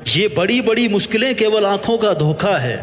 ये बड़ी बड़ी मुश्किलें केवल आंखों का धोखा है।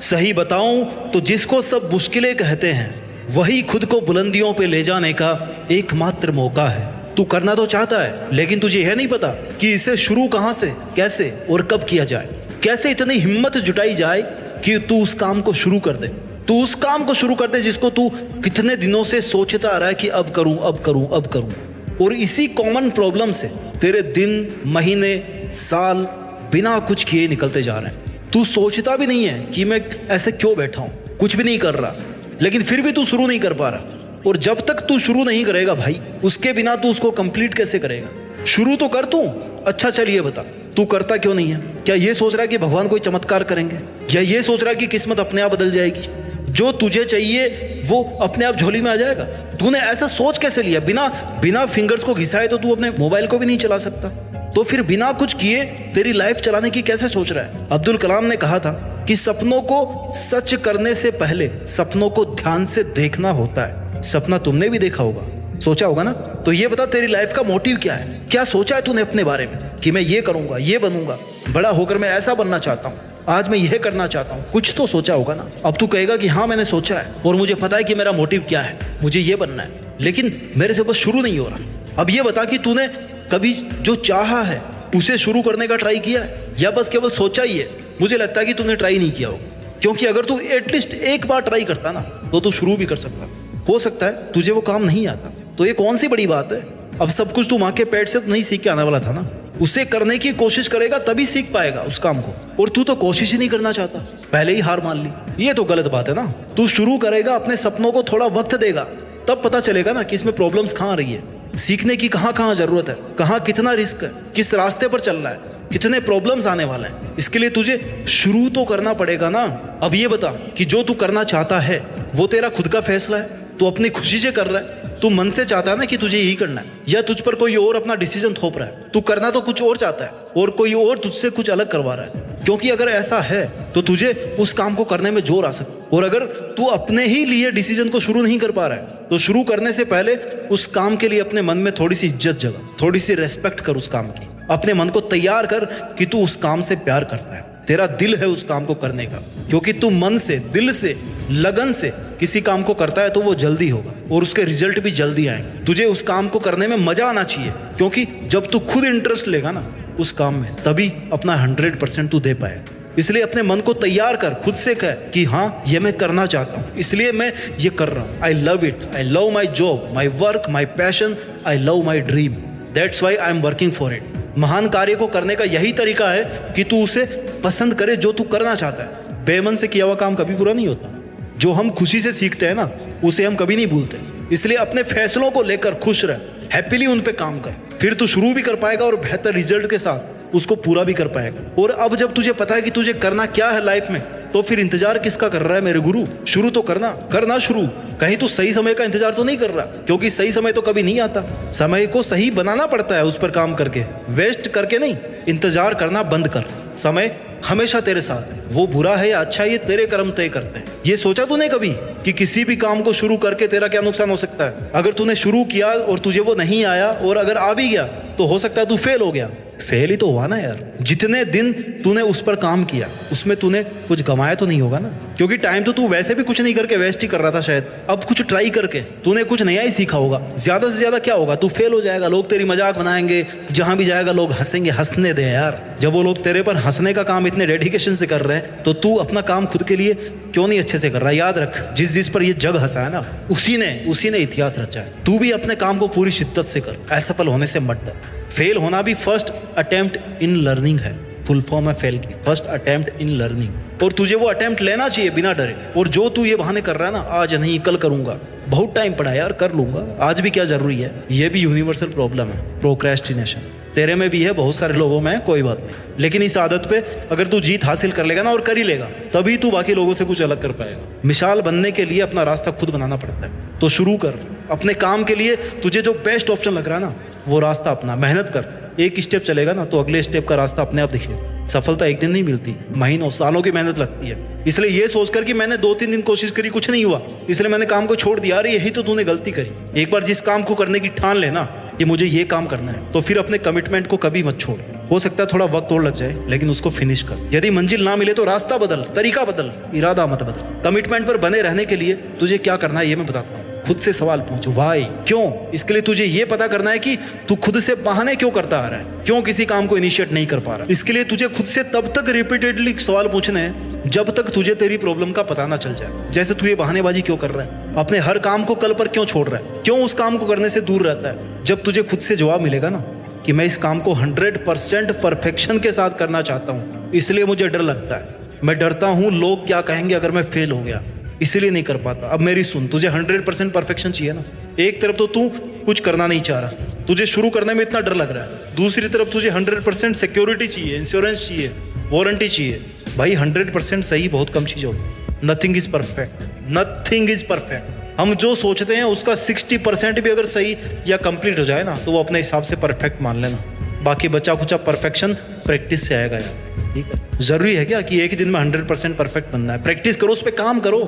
सही बताऊं तो जिसको सब मुश्किलें कहते हैं वही खुद को बुलंदियों पे ले जाने का एकमात्र मौका है। तू करना तो चाहता है, लेकिन तुझे यह नहीं पता कि इसे शुरू कहां से, कैसे और कब किया जाए। कैसे इतनी हिम्मत जुटाई जाए कि तू उस काम को शुरू कर दे। तू उस काम को शुरू कर दे जिसको तू कितने दिनों से सोचता आ रहा है कि अब करूं, अब करूं, अब करूं। और इसी कॉमन प्रॉब्लम से तेरे दिन, महीने, साल बिना कुछ किए निकलते जा रहे हैं। तू सोचता भी नहीं है कि मैं ऐसे क्यों बैठा हूं, कुछ भी नहीं कर रहा, लेकिन फिर भी तू शुरू नहीं कर पा रहा। और जब तक तू शुरू नहीं करेगा भाई, उसके बिना तू उसको कंप्लीट कैसे करेगा। शुरू तो कर तू। अच्छा चल ये बता, तू करता क्यों नहीं है? क्या ये सोच रहा है कि भगवान कोई चमत्कार करेंगे, या ये सोच रहा है कि किस्मत अपने आप बदल जाएगी, जो तुझे चाहिए वो अपने आप झोली में आ जाएगा? तूने ऐसा सोच कैसे लिया? बिना फिंगर्स को घिसाए तो तू अपने मोबाइल को भी नहीं चला सकता, तो फिर बिना कुछ किए तेरी लाइफ चलाने की कैसे सोच रहा है? अब्दुल कलाम ने कहा था कि सपनों को सच करने से पहले सपनों को ध्यान से देखना होता है। सपना तुमने भी देखा होगा, सोचा होगा ना? तो ये बता, तेरी लाइफ का मोटिव क्या है? क्या सोचा है तूने अपने बारे में कि मैं ये करूंगा, ये बनूंगा, बड़ा होकर मैं ऐसा बनना चाहता हूँ, आज मैं यह करना चाहता हूँ? कुछ तो सोचा होगा ना। अब तू कहेगा कि हाँ मैंने सोचा है और मुझे पता है कि मेरा मोटिव क्या है, मुझे ये बनना है, लेकिन मेरे से बस शुरू नहीं हो रहा। अब ये बता कि तूने कभी जो चाहा है उसे शुरू करने का ट्राई किया है, या बस केवल सोचा ही है? मुझे लगता है कि तूने ट्राई नहीं किया होगा, क्योंकि अगर तू एटलीस्ट एक बार ट्राई करता ना तो तू शुरू भी कर सकता। हो सकता है तुझे वो काम नहीं आता, तो ये कौन सी बड़ी बात है? अब सब कुछ तू माँ के पेट से तो नहीं सीख के आने वाला था ना। उसे करने की कोशिश करेगा तभी सीख पाएगा उस काम को, और तू तो कोशिश ही नहीं करना चाहता, पहले ही हार मान ली। ये तो गलत बात है ना। तू शुरू करेगा, अपने सपनों को थोड़ा वक्त देगा, तब पता चलेगा ना कि इसमें प्रॉब्लम्स कहाँ आ रही है, सीखने की कहाँ जरूरत है, कहाँ कितना रिस्क है, किस रास्ते पर चल रहा है, कितने प्रॉब्लम्स आने वाले हैं। इसके लिए तुझे शुरू तो करना पड़ेगा ना। अब ये बता कि जो तू करना चाहता है वो तेरा खुद का फैसला है, तू अपनी खुशी से कर रहा है, तू मन से चाहता है ना कि तुझे यही करना है, या तुझ पर कोई और अपना डिसीजन थोप रहा है? तू करना तो कुछ और चाहता है और कोई और तुझसे कुछ अलग करवा रहा है। क्योंकि अगर ऐसा है तो तुझे उस काम को करने में जोर आ सकता। और अगर तू अपने ही लिए डिसीजन को शुरू नहीं कर पा रहा है तो शुरू करने से पहले उस काम के लिए अपने मन में थोड़ी सी इज्जत जगा, थोड़ी सी रेस्पेक्ट कर उस काम की। अपने मन को तैयार कर कि तू उस काम से प्यार करता है, तेरा दिल है उस काम को करने का। क्योंकि तू मन से, दिल से, लगन से किसी काम को करता है तो वो जल्दी होगा और उसके रिजल्ट भी जल्दी आएंगे। तुझे उस काम को करने में मजा आना चाहिए, क्योंकि जब तू खुद इंटरेस्ट लेगा ना उस काम में, तभी अपना 100% तू दे पाएगा। इसलिए अपने मन को तैयार कर, खुद से कह कि हाँ ये मैं करना चाहता हूँ, इसलिए मैं ये कर रहा हूँ। I love it, I love my job, my work, my passion, I love my dream, that's why I am working for it. महान कार्य को करने का यही तरीका है कि तू उसे पसंद करे जो तू करना चाहता है। बेमन से किया हुआ काम कभी पूरा नहीं होता। जो हम खुशी से सीखते हैं ना उसे हम कभी नहीं भूलते। इसलिए अपने फैसलों को लेकर खुश रह, हैप्पीली उन पे काम कर, फिर तू शुरू भी कर पाएगा और बेहतर रिजल्ट के साथ उसको पूरा भी कर पाएगा। और अब जब तुझे पता है कि तुझे करना क्या है लाइफ में, तो फिर इंतजार किसका कर रहा है मेरे गुरु? शुरू तो करना शुरू। कहीं तू सही समय का इंतजार तो नहीं कर रहा, क्योंकि सही समय तो कभी नहीं आता। समय को सही बनाना पड़ता है, उस पर काम करके, वेस्ट करके नहीं। इंतजार करना बंद कर, समय हमेशा तेरे साथ है। वो बुरा है या अच्छा है ये तेरे कर्म तय करते हैं। ये सोचा तूने कभी कि किसी भी काम को शुरू करके तेरा क्या नुकसान हो सकता है? अगर तूने शुरू किया और तुझे वो नहीं आया, और अगर आ भी गया तो हो सकता है तू फेल हो गया। फेल ही तो हुआ ना यार। जितने दिन तूने उस पर काम किया उसमें तूने कुछ गंवाया तो नहीं होगा ना, क्योंकि टाइम तो तू वैसे भी कुछ नहीं करके वेस्ट ही कर रहा था शायद। अब कुछ ट्राई करके तूने कुछ नया ही सीखा होगा। ज्यादा से ज्यादा क्या होगा, तू फेल हो जाएगा, लोग तेरी मजाक बनाएंगे, जहां भी जाएगा लोग हंसेंगे। हंसने दे यार, जब वो लोग तेरे पर हंसने का काम इतने डेडिकेशन से कर रहे हैं तो तू अपना काम खुद के लिए क्यों नहीं अच्छे से कर रहा है? याद रख, जिस पर ये जग हंसा है ना उसी ने इतिहास रचा है। तू भी अपने काम को पूरी शिद्दत से कर, असफल होने से मत डर। फेल होना भी फर्स्ट अटेम्प्ट इन लर्निंग है। फुल फॉर्म है फेल की, फर्स्ट अटेम्प्ट इन लर्निंग। और तुझे वो अटेम्प्ट लेना चाहिए बिना डरे। और जो तू ये बहाने कर रहा है ना, आज नहीं कल करूंगा, बहुत टाइम पड़ा यार, कर लूंगा, आज भी क्या जरूरी है? ये भी यूनिवर्सल प्रॉब्लम है, प्रोक्रेस्टिनेशन। तेरे में भी है, बहुत सारे लोगों में है, कोई बात नहीं। लेकिन इस आदत पे अगर तू जीत हासिल कर लेगा ना, और कर ही लेगा, तभी तू बाकी लोगों से कुछ अलग कर पाएगा। मिसाल बनने के लिए अपना रास्ता खुद बनाना पड़ता है। तो शुरू कर अपने काम के लिए। तुझे जो बेस्ट ऑप्शन लग रहा है ना वो रास्ता अपना, मेहनत कर। एक स्टेप चलेगा ना तो अगले स्टेप का रास्ता अपने आप दिखेगा। सफलता एक दिन नहीं मिलती, महीनों सालों की मेहनत लगती है। इसलिए ये सोचकर कि मैंने 2-3 दिन कोशिश करी, कुछ नहीं हुआ, इसलिए मैंने काम को छोड़ दिया, अरे यही तो तूने गलती करी। एक बार जिस काम को करने की ठान लेना कि मुझे ये काम करना है, तो फिर अपने कमिटमेंट को कभी मत छोड़। हो सकता है थोड़ा वक्त और लग जाए, लेकिन उसको फिनिश कर। यदि मंजिल ना मिले तो रास्ता बदल, तरीका बदल, इरादा मत बदल। कमिटमेंट पर बने रहने के लिए तुझे क्या करना है ये मैं बताता हूँ। खुद से सवाल पूछो, व्हाई, क्यों। इसके लिए तुझे ये पता करना है कि तू खुद से बहाने क्यों करता आ रहा है, क्यों किसी काम को इनिशिएट नहीं कर पा रहा। इसके लिए तुझे खुद से तब तक रिपीटेडली सवाल पूछने हैं जब तक तुझे तेरी प्रॉब्लम का पता ना चल जाए। जैसे तू ये बहानेबाजी क्यों कर रहा है, अपने हर काम को कल पर क्यों छोड़ रहा है, क्यों उस काम को करने से दूर रहता है। जब तुझे खुद से जवाब मिलेगा ना कि मैं इस काम को 100% परफेक्शन के साथ करना चाहता हूँ, इसलिए मुझे डर लगता है, मैं डरता हूँ लोग क्या कहेंगे अगर मैं फेल हो गया, इसीलिए नहीं कर पाता। अब मेरी सुन, तुझे 100% परफेक्शन चाहिए ना। एक तरफ तो तू कुछ करना नहीं चाह रहा, तुझे शुरू करने में इतना डर लग रहा है। दूसरी तरफ तुझे 100% सिक्योरिटी चाहिए, इंश्योरेंस चाहिए, वारंटी चाहिए। भाई 100% सही बहुत कम चीज़ होगी। Nothing is perfect, nothing is perfect. हम जो सोचते हैं उसका 60% भी अगर सही या कंप्लीट हो जाए ना तो वो अपने हिसाब से परफेक्ट मान लेना। बाकी बचा कुचा परफेक्शन प्रैक्टिस से आएगा यार। ठीक है, जरूरी है क्या कि एक ही दिन में 100% परफेक्ट बनना है। प्रैक्टिस करो, उस पर काम करो,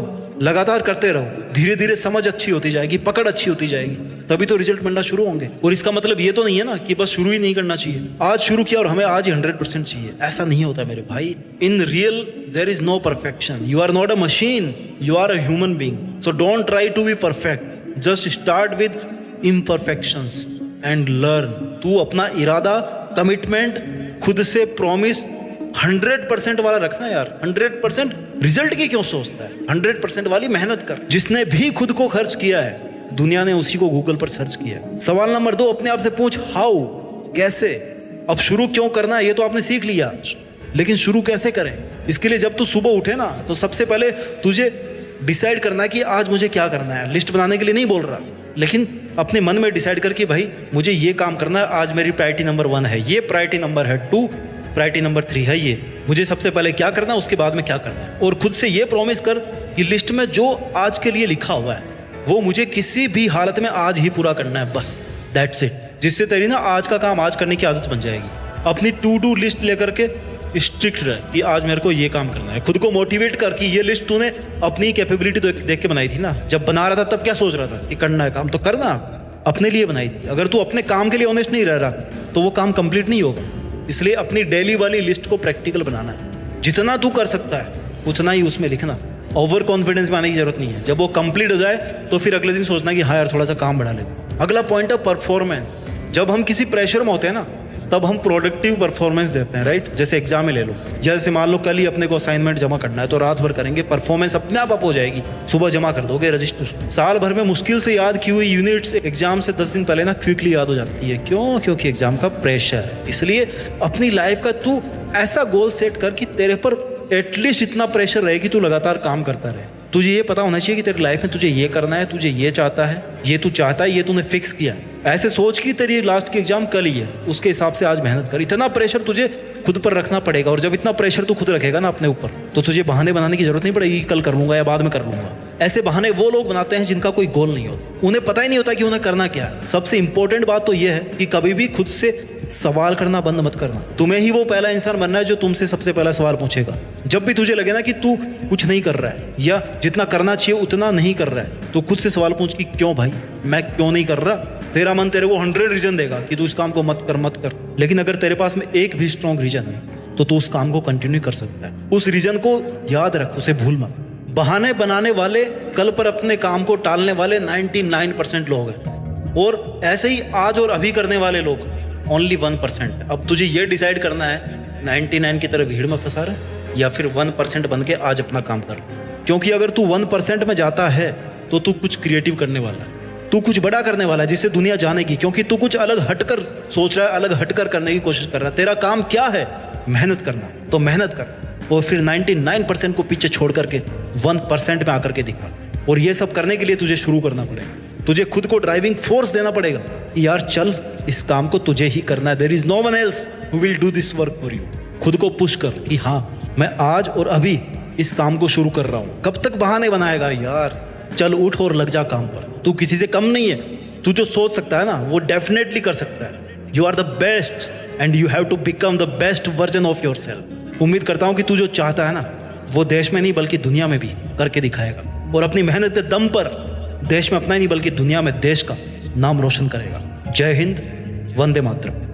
लगातार करते रहो। धीरे धीरे समझ अच्छी होती जाएगी, पकड़ अच्छी होती जाएगी, तभी तो रिजल्ट मिलना शुरू होंगे। और इसका मतलब ये तो नहीं है ना कि बस शुरू ही नहीं करना चाहिए। आज शुरू किया और हमें आज ही 100% चाहिए, ऐसा नहीं होता मेरे भाई। In real there is no perfection. You are not a machine, you are a human being. So don't try to be perfect, just start with imperfections and learn. तू अपना इरादा, कमिटमेंट, खुद से प्रॉमिस 100% वाला रखना यार। 100% रिजल्ट की क्यों सोचता है, 100% वाली मेहनत कर। जिसने भी खुद को खर्च किया है दुनिया ने उसी को गूगल पर सर्च किया है। सवाल नंबर 2, अपने आप से पूछ, हाउ, कैसे। अब शुरू क्यों करना है ये तो आपने सीख लिया, लेकिन शुरू कैसे करें। इसके लिए जब तू सुबह उठे ना तो सबसे पहले तुझे डिसाइड करना है कि आज मुझे क्या करना है। लिस्ट बनाने के लिए नहीं बोल रहा, लेकिन अपने मन में डिसाइड करके भाई मुझे ये काम करना है, आज मेरी प्रायोरिटी नंबर 1 है ये, प्रायोरिटी नंबर है 2, प्रायोरिटी नंबर 3 है ये। मुझे सबसे पहले क्या करना है, उसके बाद में क्या करना है। और खुद से ये प्रॉमिस कर कि लिस्ट में जो आज के लिए लिखा हुआ है वो मुझे किसी भी हालत में आज ही पूरा करना है, बस दैट्स इट। जिससे तेरी ना आज का काम आज करने की आदत बन जाएगी। अपनी टू डू लिस्ट लेकर के स्ट्रिक्ट रह कि आज मेरे को ये काम करना है। खुद को मोटिवेट कर कि ये लिस्ट तूने अपनी कैपेबिलिटी देख के बनाई थी ना। जब बना रहा था तब क्या सोच रहा था कि करना है काम तो करना, अपने लिए बनाई थी। अगर तू अपने काम के लिए ऑनेस्ट नहीं रह रहा तो वो काम कंप्लीट नहीं होगा। इसलिए अपनी डेली वाली लिस्ट को प्रैक्टिकल बनाना है। जितना तू कर सकता है उतना ही उसमें लिखना। ओवर कॉन्फिडेंस में आने की जरूरत नहीं है। जब वो कंप्लीट हो जाए तो फिर अगले दिन सोचना कि हाँ यार थोड़ा सा काम बढ़ा लेते। अगला पॉइंट है परफॉर्मेंस। जब हम किसी प्रेशर में होते हैं ना तब हम प्रोडक्टिव परफॉर्मेंस देते हैं, राइट। जैसे एग्जाम ही ले लो, जैसे मान लो कल ही अपने को असाइनमेंट जमा करना है तो रात भर करेंगे, परफॉर्मेंस अपने आप हो जाएगी, सुबह जमा कर दोगे रजिस्टर। साल भर में मुश्किल से याद की हुई यूनिट्स एग्जाम से 10 दिन पहले ना क्विकली याद हो जाती है। क्यों? क्योंकि एग्जाम का प्रेशर है। इसलिए अपनी लाइफ का तू ऐसा गोल सेट कर कि तेरे पर एटलीस्ट इतना प्रेशर रहे कि तू लगातार काम करता रहे। तुझे ये पता होना चाहिए कि तेरी लाइफ में तुझे ये करना है, तुझे ये चाहता है, ये तू चाहता है, ये तूने फिक्स किया है। ऐसे सोच कि तेरी लास्ट की एग्जाम कल ही है, उसके हिसाब से आज मेहनत कर। इतना प्रेशर तुझे खुद पर रखना पड़ेगा। और जब इतना प्रेशर तू खुद रखेगा ना अपने ऊपर तो तुझे बहाने बनाने की जरूरत नहीं पड़ेगी कल कर लूंगा या बाद में कर लूंगा। ऐसे बहाने वो लोग बनाते हैं जिनका कोई गोल नहीं होता, उन्हें पता ही नहीं होता कि उन्हें करना क्या है। सबसे इंपॉर्टेंट बात तो यह है कि कभी भी खुद से सवाल करना बंद मत करना। तुम्हें ही वो पहला इंसान बनना है जो तुमसे सबसे पहला सवाल पूछेगा। जब भी तुझे लगे ना कि तू कुछ नहीं कर रहा है या जितना करना चाहिए उतना नहीं कर रहा है तो खुद से सवाल पूछ कि क्यों भाई, मैं क्यों नहीं कर रहा। तेरा मन तेरे को 100 रीजन देगा कि तू इस काम को मत कर। लेकिन अगर तेरे पास में एक भी स्ट्रॉन्ग रीजन है तो तू उस काम को कंटिन्यू कर सकता है। उस रीजन को याद रख, उसे भूल मत। बहाने बनाने वाले, कल पर अपने काम को टालने वाले 99% लोग हैं, और ऐसे ही आज और अभी करने वाले लोग ओनली 1%। अब तुझे ये डिसाइड करना है 99 की तरह भीड़ में फंसा रहा है या फिर 1% बन के आज अपना काम कर। क्योंकि अगर तू 1% में जाता है तो तू कुछ क्रिएटिव करने वाला है, तू कुछ बड़ा करने वाला है जिससे दुनिया जानेगी। क्योंकि तू कुछ अलग हटकर सोच रहा है, अलग हटकर करने की कोशिश कर रहा है। तेरा काम क्या है? मेहनत करना, तो मेहनत कर और फिर 99% को पीछे छोड़ करके 1% में आकर के दिखा। और ये सब करने के लिए तुझे शुरू करना पड़ेगा। तुझे खुद को ड्राइविंग फोर्स देना पड़ेगा, यार चल इस काम को तुझे ही करना है। There is no one else who will do this work for you. खुद को पुश कर कि हाँ मैं आज और अभी इस काम को शुरू कर रहा हूँ। कब तक बहाने बनाएगा यार? चल उठ और लग जा काम पर। तू किसी से कम नहीं है। तू जो सोच सकता है ना वो डेफिनेटली कर सकता है। You are the best and you have to become the best version of your self. उम्मीद करता हूँ कि तू जो चाहता है ना वो देश में नहीं बल्कि दुनिया में भी करके दिखाएगा, और अपनी मेहनत के दम पर देश में अपना ही नहीं बल्कि दुनिया में देश का नाम रोशन करेगा। जय हिंद, वंदे मातरम।